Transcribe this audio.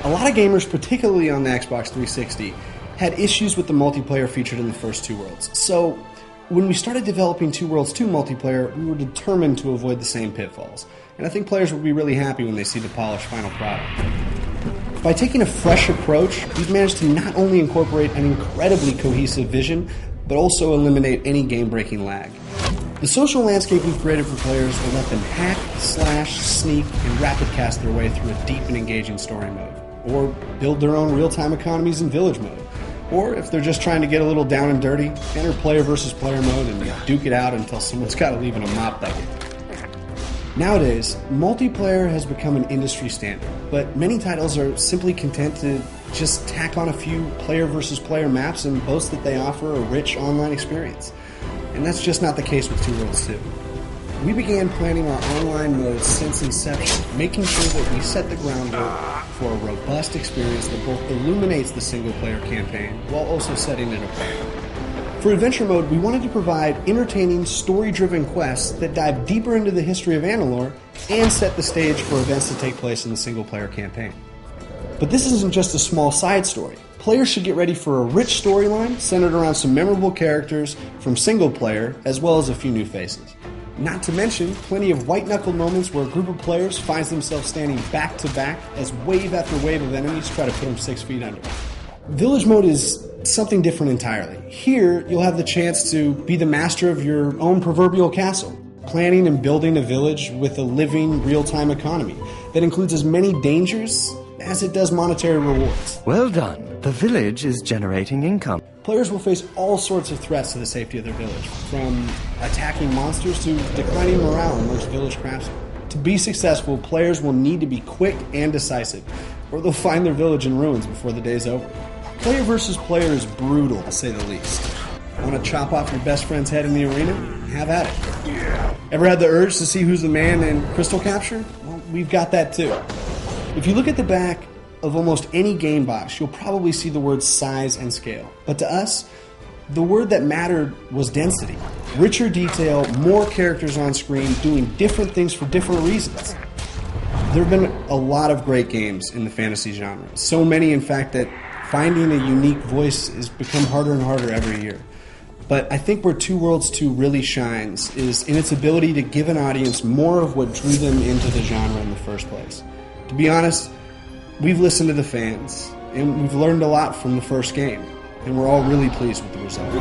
A lot of gamers, particularly on the Xbox 360, had issues with the multiplayer featured in the first Two Worlds. So, when we started developing Two Worlds 2 multiplayer, we were determined to avoid the same pitfalls. And I think players will be really happy when they see the polished final product. By taking a fresh approach, we've managed to not only incorporate an incredibly cohesive vision, but also eliminate any game-breaking lag. The social landscape we've created for players will let them hack, slash, sneak, and rapid cast their way through a deep and engaging story mode, or build their own real-time economies in village mode. Or if they're just trying to get a little down and dirty, enter player versus player mode and duke it out until someone's got to leave in a mop bucket. Nowadays, multiplayer has become an industry standard, but many titles are simply content to just tack on a few player versus player maps and boast that they offer a rich online experience. And that's just not the case with Two Worlds 2. We began planning our online modes since inception, making sure that we set the groundwork for a robust experience that both illuminates the single-player campaign while also setting it apart. For Adventure Mode, we wanted to provide entertaining, story-driven quests that dive deeper into the history of Annalore and set the stage for events to take place in the single-player campaign. But this isn't just a small side story. Players should get ready for a rich storyline centered around some memorable characters from single-player, as well as a few new faces. Not to mention, plenty of white-knuckled moments where a group of players finds themselves standing back-to-back as wave after wave of enemies try to put them 6 feet under. Village mode is something different entirely. Here, you'll have the chance to be the master of your own proverbial castle, planning and building a village with a living, real-time economy that includes as many dangers as it does monetary rewards. Well done. The village is generating income. Players will face all sorts of threats to the safety of their village, from attacking monsters to declining morale amongst village craftsmen. To be successful, players will need to be quick and decisive, or they'll find their village in ruins before the day's over. Player versus player is brutal, to say the least. Want to chop off your best friend's head in the arena? Have at it. Ever had the urge to see who's the man in Crystal Capture? Well, we've got that too. If you look at the back of almost any game box, you'll probably see the words size and scale. But to us, the word that mattered was density. Richer detail, more characters on screen doing different things for different reasons. There have been a lot of great games in the fantasy genre. So many, in fact, that finding a unique voice has become harder and harder every year. But I think where Two Worlds 2 really shines is in its ability to give an audience more of what drew them into the genre in the first place. To be honest, we've listened to the fans, and we've learned a lot from the first game, and we're all really pleased with the result.